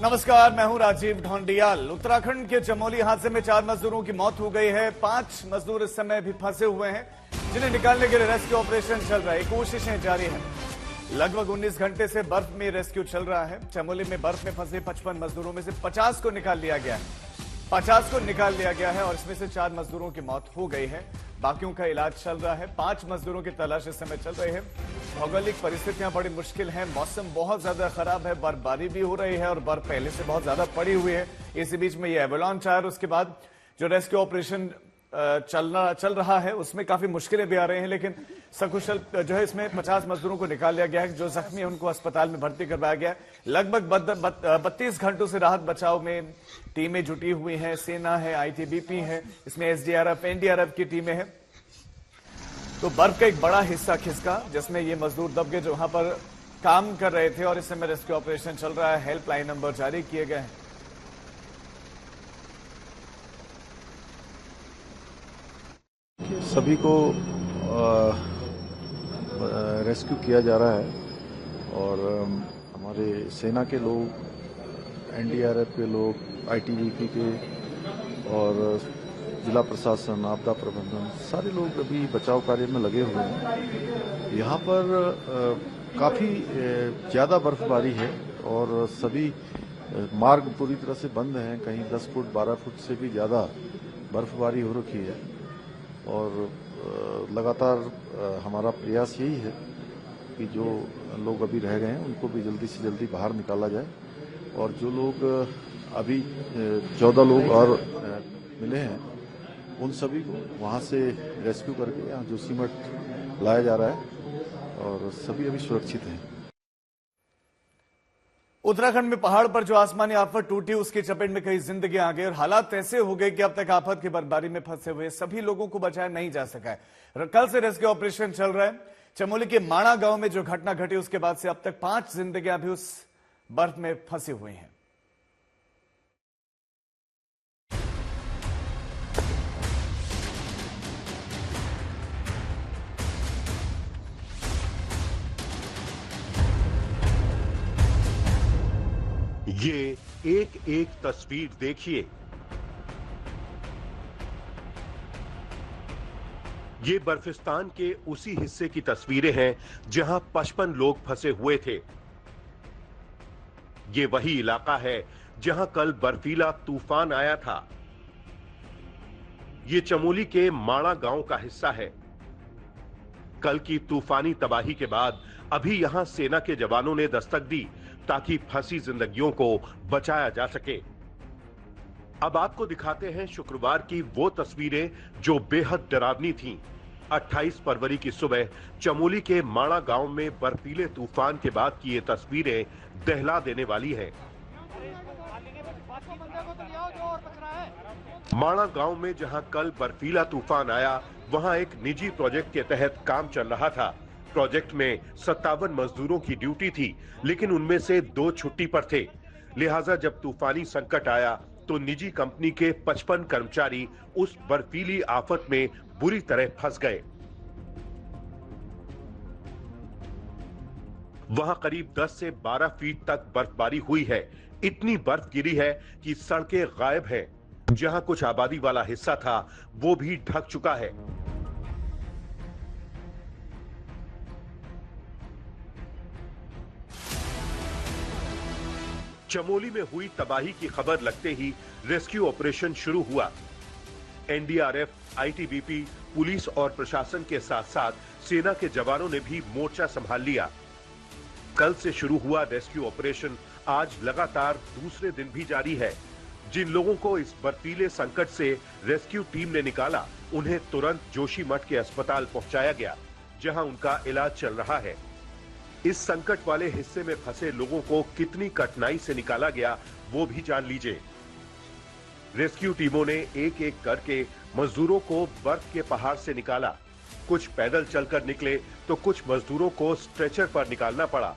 नमस्कार, मैं हूं राजीव ढोंडियाल। उत्तराखंड के चमोली हादसे में 4 मजदूरों की मौत हो गई है। 5 मजदूर इस समय भी फंसे हुए हैं, जिन्हें निकालने के लिए रेस्क्यू ऑपरेशन चल रहा है। कोशिशें जारी हैं। लगभग 19 घंटे से बर्फ में रेस्क्यू चल रहा है। चमोली में बर्फ में फंसे 55 मजदूरों में से 50 को निकाल लिया गया है। 50 को निकाल लिया गया है और इसमें से 4 मजदूरों की मौत हो गई है। बाकियों का इलाज चल रहा है। 5 मजदूरों की तलाश इस समय चल रही है। भौगोलिक परिस्थितियां बड़ी मुश्किल हैं। मौसम बहुत ज्यादा खराब है, बर्फबारी भी हो रही है और बर्फ पहले से बहुत ज्यादा पड़ी हुई है। इसी बीच में ये एवलांच आया और उसके बाद जो रेस्क्यू ऑपरेशन चल रहा है उसमें काफी मुश्किलें भी आ रही हैं, लेकिन सकुशल जो है इसमें 50 मजदूरों को निकाल लिया गया है। जो जख्मी है उनको अस्पताल में भर्ती करवाया गया है। लगभग 32 घंटों से राहत बचाव में टीमें जुटी हुई हैं। सेना है, आईटीबीपी है, इसमें एसडीआरएफ, एनडीआरएफ की टीमें हैं। तो बर्फ का एक बड़ा हिस्सा खिसका, जिसमें ये मजदूर दब गए जो वहां पर काम कर रहे थे और इस समय रेस्क्यू ऑपरेशन चल रहा है। हेल्पलाइन नंबर जारी किए गए हैं। सभी को रेस्क्यू किया जा रहा है और हमारे सेना के लोग, एनडीआरएफ के लोग, आईटीबीपी के और जिला प्रशासन, आपदा प्रबंधन, सारे लोग अभी बचाव कार्य में लगे हुए हैं। यहाँ पर काफ़ी ज़्यादा बर्फबारी है और सभी मार्ग पूरी तरह से बंद हैं। कहीं 10 फुट 12 फुट से भी ज़्यादा बर्फबारी हो रखी है और लगातार हमारा प्रयास यही है कि जो लोग अभी रह गए हैं उनको भी जल्दी से जल्दी बाहर निकाला जाए और जो लोग अभी 14 लोग और मिले हैं उन सभी को वहां से रेस्क्यू करके यहाँ जोशीमठ लाया जा रहा है और सभी अभी सुरक्षित हैं। उत्तराखंड में पहाड़ पर जो आसमानी आफत टूटी, उसकी चपेट में कई जिंदगियां आ गई और हालात ऐसे हो गए कि अब तक आफत की बर्फबारी में फंसे हुए सभी लोगों को बचाया नहीं जा सका है। कल से रेस्क्यू ऑपरेशन चल रहा है। चमोली के माणा गांव में जो घटना घटी उसके बाद से अब तक 5 जिंदगियां भी उस बर्फ में फंसी हुई हैं। ये एक एक तस्वीर देखिए। ये बर्फिस्तान के उसी हिस्से की तस्वीरें हैं जहां 55 लोग फंसे हुए थे। ये वही इलाका है जहां कल बर्फीला तूफान आया था। ये चमोली के माणा गांव का हिस्सा है। कल की तूफानी तबाही के बाद अभी यहां सेना के जवानों ने दस्तक दी ताकि फंसी जिंदगियों को बचाया जा सके। अब आपको दिखाते हैं शुक्रवार की वो तस्वीरें जो बेहद डरावनी थीं। 28 फरवरी की सुबह चमोली के माणा गांव में बर्फीले तूफान के बाद की ये तस्वीरें दहला देने वाली हैं। माणा गांव में जहां कल बर्फीला तूफान आया, वहां एक निजी प्रोजेक्ट के तहत काम चल रहा था। प्रोजेक्ट में 57 मजदूरों की ड्यूटी थी, लेकिन उनमें से 2 छुट्टी पर थे। लिहाजा जब तूफानी संकट आया तो निजी कंपनी के 55 कर्मचारी उस बर्फीली आफत में बुरी तरह फंस गए। वहां करीब 10 से 12 फीट तक बर्फबारी हुई है। इतनी बर्फ गिरी है कि सड़कें गायब हैं। जहां कुछ आबादी वाला हिस्सा था वो भी ढक चुका है। चमोली में हुई तबाही की खबर लगते ही रेस्क्यू ऑपरेशन शुरू हुआ। एनडीआरएफ, आईटीबीपी, पुलिस और प्रशासन के साथ साथ सेना के जवानों ने भी मोर्चा संभाल लिया। कल से शुरू हुआ रेस्क्यू ऑपरेशन आज लगातार दूसरे दिन भी जारी है। जिन लोगों को इस बर्फीले संकट से रेस्क्यू टीम ने निकाला, उन्हें तुरंत जोशीमठ के अस्पताल पहुंचाया गया, जहां उनका इलाज चल रहा है। इस संकट वाले हिस्से में फंसे लोगों को कितनी कठिनाई से निकाला गया वो भी जान लीजिए। रेस्क्यू टीमों ने एक एक करके मजदूरों को बर्फ के पहाड़ से निकाला। कुछ पैदल चलकर निकले तो कुछ मजदूरों को स्ट्रेचर पर निकालना पड़ा।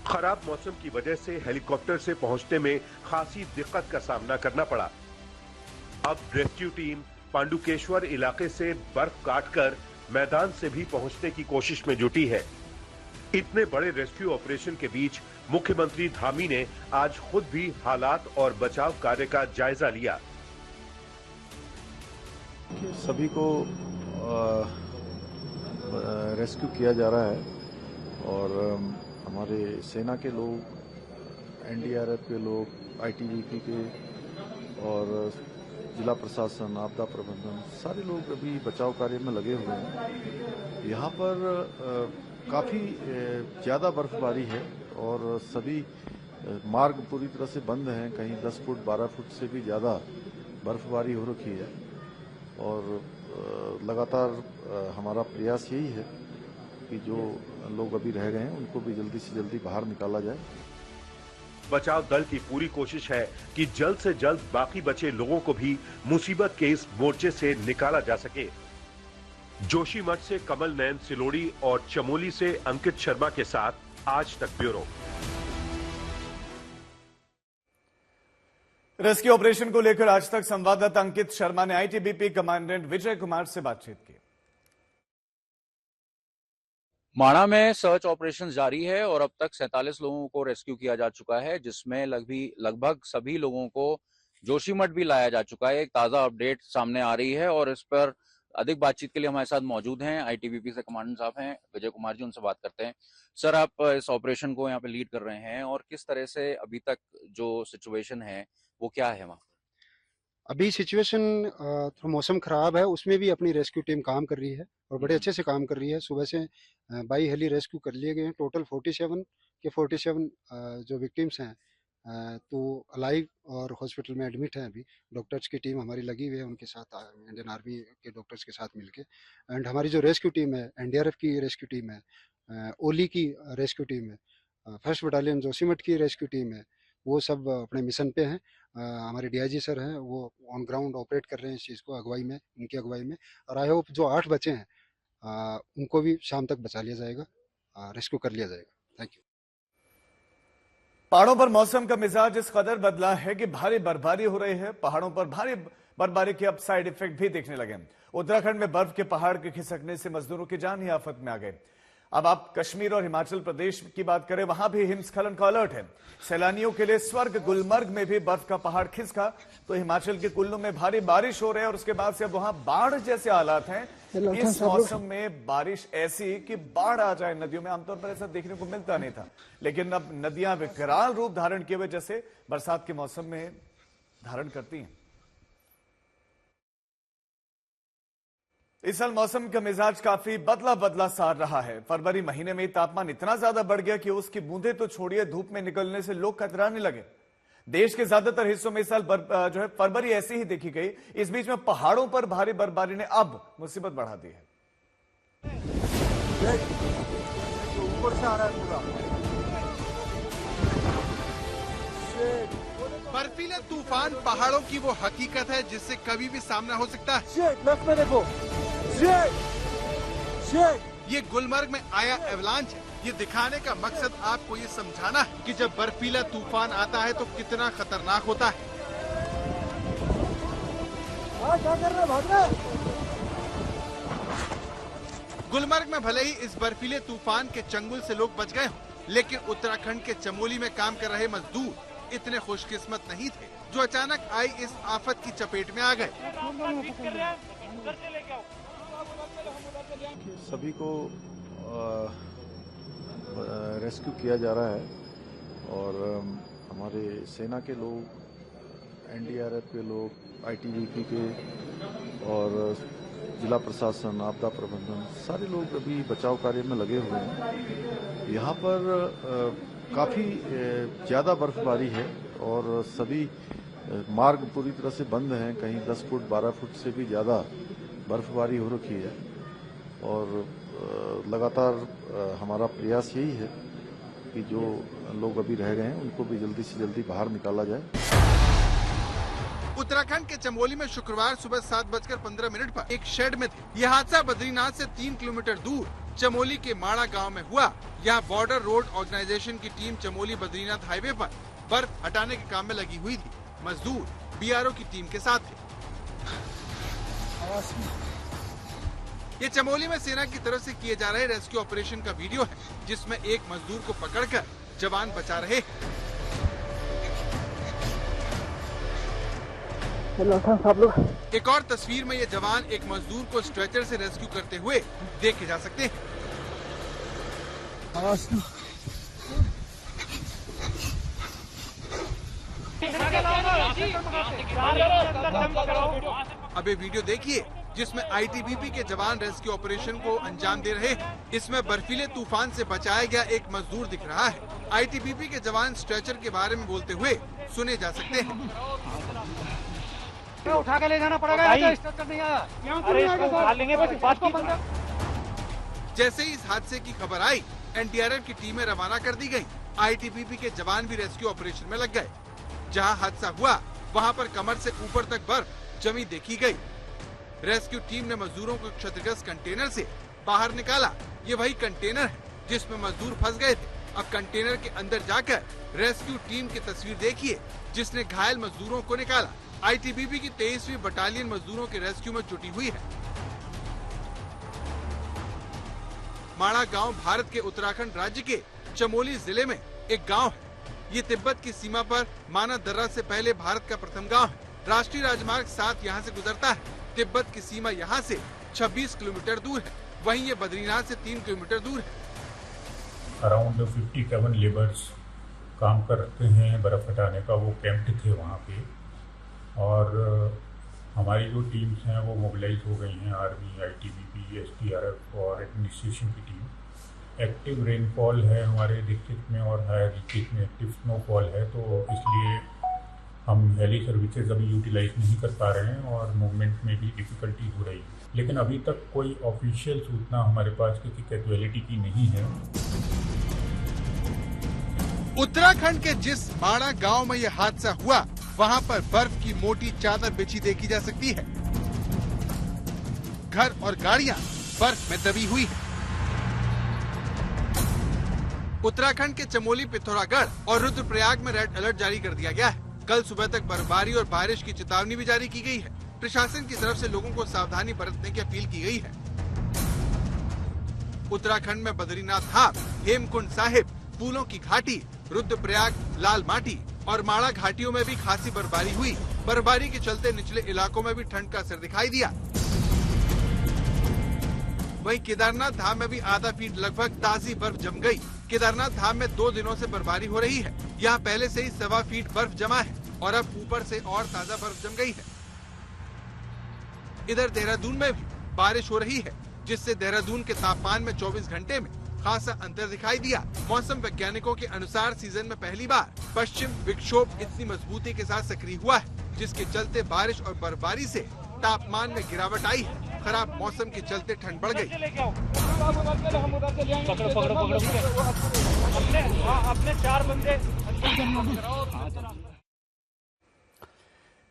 खराब मौसम की वजह से हेलीकॉप्टर से पहुंचने में खासी दिक्कत का सामना करना पड़ा। अब रेस्क्यू टीम पांडुकेश्वर इलाके से बर्फ काटकर मैदान से भी पहुंचने की कोशिश में जुटी है। इतने बड़े रेस्क्यू ऑपरेशन के बीच मुख्यमंत्री धामी ने आज खुद भी हालात और बचाव कार्य का जायजा लिया। सभी को रेस्क्यू किया जा रहा है और हमारे सेना के लोग, एनडीआरएफ के लोग, आईटीबीपी के और जिला प्रशासन, आपदा प्रबंधन, सारे लोग अभी बचाव कार्य में लगे हुए हैं। यहाँ पर काफ़ी ज़्यादा बर्फबारी है और सभी मार्ग पूरी तरह से बंद हैं। कहीं 10 फुट 12 फुट से भी ज़्यादा बर्फबारी हो रखी है और लगातार हमारा प्रयास यही है कि जो लोग अभी रह गए हैं उनको भी जल्दी से जल्दी बाहर निकाला जाए। बचाव दल की पूरी कोशिश है कि जल्द से जल्द बाकी बचे लोगों को भी मुसीबत के इस मोर्चे से निकाला जा सके। जोशीमठ से कमल नयन सिलोड़ी और चमोली से अंकित शर्मा के साथ आज तक ब्यूरो। रेस्क्यू ऑपरेशन को लेकर आज तक संवाददाता अंकित शर्मा ने आईटीबीपी कमांडेंट विजय कुमार से बातचीत की। माणा में सर्च ऑपरेशन जारी है और अब तक 47 लोगों को रेस्क्यू किया जा चुका है, जिसमें लगभग सभी लोगों को जोशीमठ भी लाया जा चुका है। एक ताजा अपडेट सामने आ रही है और इस पर अधिक बातचीत के लिए हमारे साथ मौजूद हैं आईटीबीपी से कमांडेंट साहब हैं विजय कुमार जी, उनसे बात करते हैं। सर, आप इस ऑपरेशन को यहाँ पे लीड कर रहे हैं और किस तरह से अभी तक जो सिचुएशन है वो क्या है वहाँ? अभी सिचुएशन थोड़ा मौसम खराब है, उसमें भी अपनी रेस्क्यू टीम काम कर रही है और बड़े अच्छे से काम कर रही है। सुबह से 22 हेली रेस्क्यू कर लिए गए हैं। टोटल 47 जो विक्टिम्स हैं तो अलाइव और हॉस्पिटल में एडमिट हैं। अभी डॉक्टर्स की टीम हमारी लगी हुई है उनके साथ, इंडियन आर्मी के डॉक्टर्स के साथ मिलके। एंड हमारी जो रेस्क्यू टीम है, एनडीआरएफ की रेस्क्यू टीम है, ओली की रेस्क्यू टीम है, 1st बटालियन जोशीमठ की रेस्क्यू टीम है, वो सब अपने मिशन पे हैं। हमारे डीआईजी सर हैं, वो ऑन ग्राउंड ऑपरेट कर रहे हैं इस चीज़ को उनकी अगुवाई में। और आई होप जो 8 बचे हैं उनको भी शाम तक बचा लिया जाएगा, रेस्क्यू कर लिया जाएगा। Thank you. पहाड़ों पर मौसम का मिजाज इस कदर बदला है कि भारी बर्फबारी हो रही है। पहाड़ों पर भारी बर्फबारी के अब साइड इफेक्ट भी दिखने लगे। उत्तराखंड में बर्फ के पहाड़ के खिसकने से मजदूरों की जान ही आफत में आ गए। अब आप कश्मीर और हिमाचल प्रदेश की बात करें, वहां भी हिमस्खलन का अलर्ट है। सैलानियों के लिए स्वर्ग गुलमर्ग में भी बर्फ का पहाड़ खिसका तो हिमाचल के कुल्लू में भारी बारिश हो रही है और उसके बाद से अब वहां बाढ़ जैसे हालात हैं। इस मौसम में बारिश ऐसी कि बाढ़ आ जाए नदियों में, आमतौर पर ऐसा देखने को मिलता नहीं था, लेकिन अब नदियां विकराल रूप धारण किए हुए जैसे बरसात के मौसम में धारण करती हैं। इस साल मौसम का मिजाज काफी बदला सा रहा है। फरवरी महीने में तापमान इतना ज्यादा बढ़ गया कि उसकी बूंदें तो छोड़िए, धूप में निकलने से लोग कतराने लगे। देश के ज्यादातर हिस्सों में इस साल जो है फरवरी ऐसी ही देखी गई। इस बीच में पहाड़ों पर भारी बर्फबारी ने अब मुसीबत बढ़ा दी है। ऊपर से आ रहा है पूरा बर्फीले तूफान पहाड़ों की वो हकीकत है जिससे कभी भी सामना हो सकता है। लेफ्ट में देखो, ये गुलमर्ग में आया एवलांच है। ये दिखाने का मकसद आपको ये समझाना है कि जब बर्फीला तूफान आता है तो कितना खतरनाक होता है। क्या कर रहे भाग रहे? गुलमर्ग में भले ही इस बर्फीले तूफान के चंगुल से लोग बच गए हों, लेकिन उत्तराखंड के चमोली में काम कर रहे मजदूर इतने खुशकिस्मत नहीं थे जो अचानक आई इस आफत की चपेट में आ गए। सभी को रेस्क्यू किया जा रहा है और हमारे सेना के लोग, एनडीआरएफ के लोग, आईटीबीपी के और जिला प्रशासन, आपदा प्रबंधन, सारे लोग अभी बचाव कार्य में लगे हुए हैं। यहाँ पर काफ़ी ज़्यादा बर्फबारी है और सभी मार्ग पूरी तरह से बंद हैं। कहीं 10 फुट 12 फुट से भी ज़्यादा बर्फबारी हो रखी है और लगातार हमारा प्रयास यही है कि जो लोग अभी रह गए हैं उनको भी जल्दी से जल्दी बाहर निकाला जाए। उत्तराखंड के चमोली में शुक्रवार सुबह 7:15 पर एक शेड में थे। यह हादसा बद्रीनाथ से 3 किलोमीटर दूर चमोली के माड़ा गांव में हुआ। यहाँ बॉर्डर रोड ऑर्गेनाइजेशन की टीम चमोली बद्रीनाथ हाईवे पर बर्फ हटाने के काम में लगी हुई थी। मजदूर बीआरओ की टीम के साथ थे। ये चमोली में सेना की तरफ से किए जा रहे रेस्क्यू ऑपरेशन का वीडियो है, जिसमें एक मजदूर को पकड़कर जवान बचा रहे। एक और तस्वीर में ये जवान एक मजदूर को स्ट्रेचर से रेस्क्यू करते हुए देखे जा सकते हैं। अब ये वीडियो देखिए जिसमें आईटीबीपी के जवान रेस्क्यू ऑपरेशन को अंजाम दे रहे हैं। इसमें बर्फीले तूफान से बचाया गया एक मजदूर दिख रहा है। आईटीबीपी के जवान स्ट्रेचर के बारे में बोलते हुए सुने जा सकते हैं। उठा के ले जाना पड़ेगा, अरे इसको उठा लेंगे बात की। जैसे ही इस हादसे की खबर आई, एनडीआरएफ की टीमें रवाना कर दी गयी। आईटीबीपी के जवान भी रेस्क्यू ऑपरेशन में लग गए। जहां हादसा हुआ वहां पर कमर से ऊपर तक बर्फ जमी देखी गई। रेस्क्यू टीम ने मजदूरों को क्षतिग्रस्त कंटेनर से बाहर निकाला। ये वही कंटेनर है जिसमें मजदूर फंस गए थे। अब कंटेनर के अंदर जाकर रेस्क्यू टीम की तस्वीर देखिए जिसने घायल मजदूरों को निकाला। आईटीबीपी की 23वीं बटालियन मजदूरों के रेस्क्यू में जुटी हुई है। माड़ा गांव भारत के उत्तराखंड राज्य के चमोली जिले में एक गांव है। ये तिब्बत की सीमा पर माना दर्रा से पहले भारत का प्रथम गांव है। राष्ट्रीय राजमार्ग 7 यहाँ से गुजरता है। तिब्बत की सीमा यहाँ से 26 किलोमीटर दूर है। वहीं ये बद्रीनाथ से 3 किलोमीटर दूर है। अराउंड 57 लेबर्स काम करते हैं बर्फ हटाने का, वो कैंप्ड थे वहाँ पे। और हमारी जो टीम्स हैं वो मोबिलाइज हो गई हैं, आर्मी, आईटीबीपी, एसडीआरएफ और एडमिनिस्ट्रेशन की टीम। एक्टिव रेनफॉल है हमारे डिस्ट्रिक्ट में और हायर डिस्ट्रिक्ट में एक्टिव स्नोफॉल है, तो इसलिए हम हेली सर्विसेज अभी यूटिलाइज नहीं कर पा रहे हैं और मूवमेंट में भी डिफ़िकल्टी हो रही है। लेकिन अभी तक कोई ऑफिशियल सूचना हमारे पास किसी कैजुअलिटी की नहीं है। उत्तराखंड के जिस माड़ा गांव में यह हादसा हुआ वहां पर बर्फ की मोटी चादर बिछी देखी जा सकती है। घर और गाड़ियां बर्फ में दबी हुई है। उत्तराखंड के चमोली, पिथौरागढ़ और रुद्रप्रयाग में रेड अलर्ट जारी कर दिया गया है। कल सुबह तक बर्फबारी और बारिश की चेतावनी भी जारी की गई है। प्रशासन की तरफ से लोगों को सावधानी बरतने की अपील की गई है। उत्तराखंड में बद्रीनाथ धाम, हेमकुंड साहिब, फूलों की घाटी, रुद्रप्रयाग, लाल माटी और माड़ा घाटियों में भी खासी बर्फबारी हुई। बर्फबारी के चलते निचले इलाकों में भी ठंड का असर दिखाई दिया। वहीं केदारनाथ धाम में भी आधा फीट लगभग ताजी बर्फ जम गई। केदारनाथ धाम में 2 दिनों से बर्फबारी हो रही है। यहाँ पहले से ही 1.25 फीट बर्फ जमा है और अब ऊपर से और ताजा बर्फ जम गई है। इधर देहरादून में भी बारिश हो रही है, जिससे देहरादून के तापमान में 24 घंटे में खासा अंतर दिखाई दिया। मौसम वैज्ञानिकों के अनुसार सीजन में पहली बार पश्चिम विक्षोभ इतनी मजबूती के साथ सक्रिय हुआ है, जिसके चलते बारिश और बर्फबारी से तापमान में गिरावट आई है। खराब मौसम के चलते ठंड बढ़ गई। अपने 4 बंदे।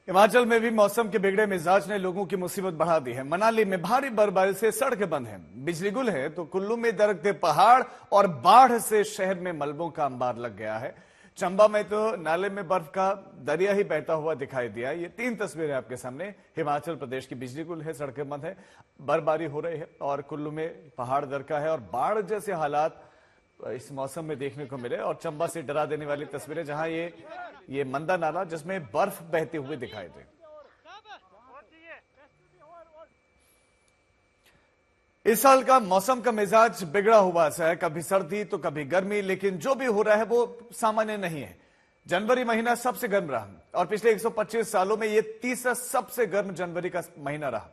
हिमाचल में भी मौसम के बिगड़े मिजाज ने लोगों की मुसीबत बढ़ा दी है। मनाली में भारी बर्फबारी से सड़कें बंद हैं, बिजली गुल है, तो कुल्लू में दरकते पहाड़ और बाढ़ से शहर में मलबों का अंबार लग गया है। चंबा में तो नाले में बर्फ का दरिया ही बहता हुआ दिखाई दिया। ये 3 तस्वीरें आपके सामने। हिमाचल प्रदेश की बिजली गुल है, सड़कें बंद है, बर्फबारी हो रही है और कुल्लू में पहाड़ दरका है और बाढ़ जैसे हालात इस मौसम में देखने को मिले। और चंबा से डरा देने वाली तस्वीरें जहां ये मंदा नाला जिसमें बर्फ बहते हुए दिखाई दे। इस साल का मौसम का मिजाज बिगड़ा हुआ सा है, कभी सर्दी तो कभी गर्मी, लेकिन जो भी हो रहा है वो सामान्य नहीं है। जनवरी महीना सबसे गर्म रहा और पिछले 125 सालों में ये तीसरा सबसे गर्म जनवरी का महीना रहा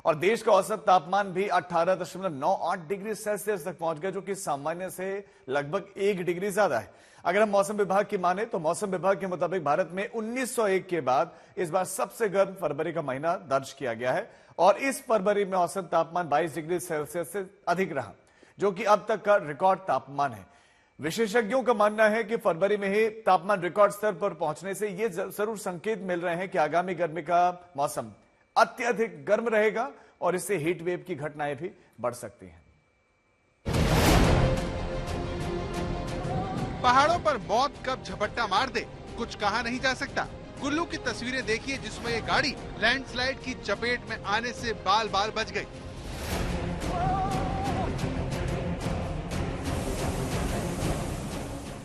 और देश का औसत तापमान भी 18.98 डिग्री सेल्सियस तक पहुंच गया, जो कि सामान्य से लगभग 1 डिग्री ज्यादा है। अगर हम मौसम विभाग की माने तो मौसम विभाग के मुताबिक भारत में 1901 के बाद इस बार सबसे गर्म फरवरी का महीना दर्ज किया गया है और इस फरवरी में औसत तापमान 22 डिग्री सेल्सियस से अधिक रहा, जो कि अब तक का रिकॉर्ड तापमान है। विशेषज्ञों का मानना है कि फरवरी में ही तापमान रिकॉर्ड स्तर पर पहुंचने से ये जरूर संकेत मिल रहे हैं कि आगामी गर्मी का मौसम अत्यधिक गर्म रहेगा और इससे हीट वेव की घटनाएं भी बढ़ सकती हैं। पहाड़ों पर मौत कब झपट्टा मार दे कुछ कहा नहीं जा सकता। कुल्लू की तस्वीरें देखिए जिसमें ये गाड़ी लैंडस्लाइड की चपेट में आने से बाल बाल बच गई।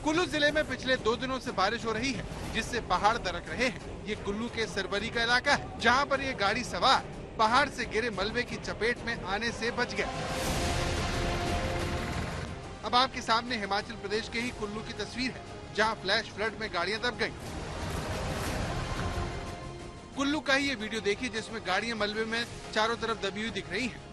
कुल्लू जिले में पिछले 2 दिनों से बारिश हो रही है, जिससे पहाड़ दरक रहे हैं। ये कुल्लू के सरबरी का इलाका है, जहां पर ये गाड़ी सवार पहाड़ से गिरे मलबे की चपेट में आने से बच गया। अब आपके सामने हिमाचल प्रदेश के ही कुल्लू की तस्वीर है, जहां फ्लैश फ्लड में गाड़ियां दब गईं। कुल्लू का ही ये वीडियो देखिए, जिसमें गाड़ियां मलबे में चारों तरफ दबी हुई दिख रही हैं।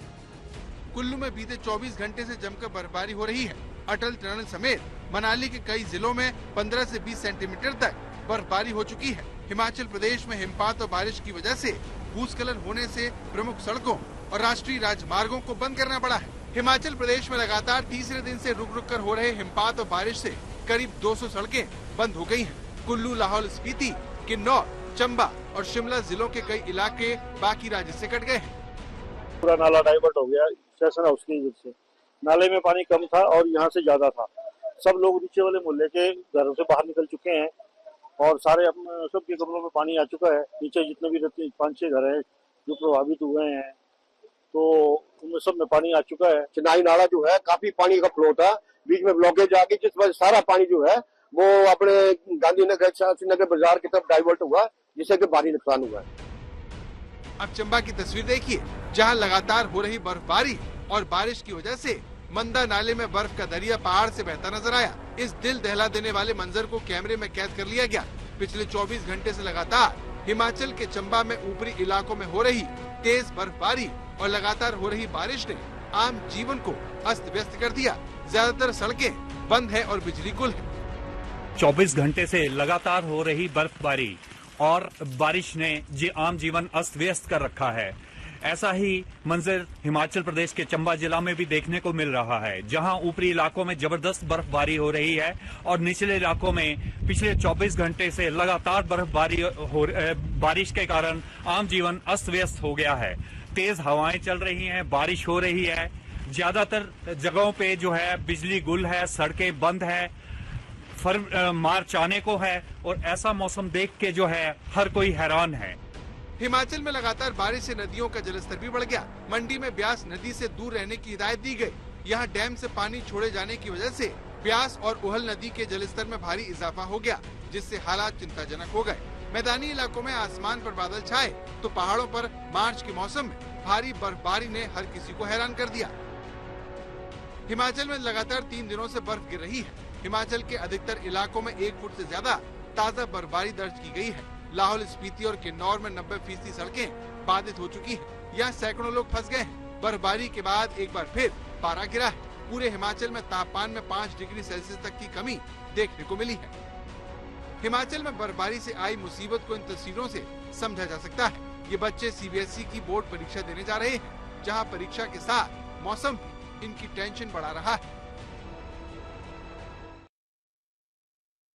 कुल्लू में बीते 24 घंटे से जमकर बर्फबारी हो रही है। अटल टनल समेत मनाली के कई जिलों में 15 से 20 सेंटीमीटर तक बर्फबारी हो चुकी है। हिमाचल प्रदेश में हिमपात और बारिश की वजह से भूस्खलन होने से प्रमुख सड़कों और राष्ट्रीय राजमार्गों को बंद करना पड़ा है। हिमाचल प्रदेश में लगातार तीसरे दिन से रुक रुक कर हो रहे हिमपात और बारिश से करीब 200 सड़कें बंद हो गई हैं। कुल्लू, लाहौल स्पीति, किन्नौर, चंबा और शिमला जिलों के कई इलाके बाकी राज्य से कट गए हैं। पूरा नाला डाइवर्ट हो गया स्टेशन हाउस की वजह से। नाले में पानी कम था और यहाँ से ज्यादा था। सब लोग नीचे वाले मोहल्ले के घरों से बाहर निकल चुके हैं और सारे सबके कमरों में पानी आ चुका है। नीचे जितने भी 5-6 घर हैं जो प्रभावित हुए हैं, तो उनमें सब में पानी आ चुका है। चिनाई नाला जो है काफी पानी का फ्लो था, बीच में ब्लॉकेज आ गई, जिस वजह सारा पानी जो है वो अपने गांधीनगर शास्त्री बाजार की तरफ डाइवर्ट हुआ, जिससे कि भारी नुकसान हुआ है। अब चंबा की तस्वीर देखिए, जहां लगातार हो रही बर्फबारी और बारिश की वजह से मंदा नाले में बर्फ का दरिया पहाड़ से बहता नजर आया। इस दिल दहला देने वाले मंजर को कैमरे में कैद कर लिया गया। पिछले 24 घंटे से लगातार हिमाचल के चंबा में ऊपरी इलाकों में हो रही तेज बर्फबारी और लगातार हो रही बारिश ने आम जीवन को अस्त व्यस्त कर दिया। ज्यादातर सड़कें बंद है और बिजली गुल है। 24 घंटे से लगातार हो रही बर्फबारी और बारिश ने आम जीवन अस्त व्यस्त कर रखा है। ऐसा ही मंजर हिमाचल प्रदेश के चंबा जिला में भी देखने को मिल रहा है, जहां ऊपरी इलाकों में जबरदस्त बर्फबारी हो रही है और निचले इलाकों में पिछले 24 घंटे से लगातार बारिश के कारण आम जीवन अस्त व्यस्त हो गया है। तेज हवाएं चल रही हैं, बारिश हो रही है, ज्यादातर जगहों पे जो है बिजली गुल है, सड़कें बंद है, मार्च आने को है और ऐसा मौसम देख के जो है हर कोई हैरान है। हिमाचल में लगातार बारिश से नदियों का जलस्तर भी बढ़ गया। मंडी में ब्यास नदी से दूर रहने की हिदायत दी गई। यहाँ डैम से पानी छोड़े जाने की वजह से ब्यास और उहल नदी के जलस्तर में भारी इजाफा हो गया, जिससे हालात चिंताजनक हो गए। मैदानी इलाकों में आसमान पर बादल छाए तो पहाड़ों पर मार्च के मौसम में भारी बर्फबारी ने हर किसी को हैरान कर दिया। हिमाचल में लगातार 3 दिनों से बर्फ गिर रही है। हिमाचल के अधिकतर इलाकों में 1 फुट से ज्यादा ताजा बर्फबारी दर्ज की गई है। लाहौल स्पीति और किन्नौर में 90% सड़कें बाधित हो चुकी हैं। यहाँ सैकड़ों लोग फंस गए हैं। बर्फबारी के बाद एक बार फिर पारा गिरा है। पूरे हिमाचल में तापमान में 5 डिग्री सेल्सियस तक की कमी देखने को मिली है। हिमाचल में बर्फबारी से आई मुसीबत को इन तस्वीरों से समझा जा सकता है। ये बच्चे CBSE की बोर्ड परीक्षा देने जा रहे हैं, जहाँ परीक्षा के साथ मौसम इनकी टेंशन बढ़ा रहा है।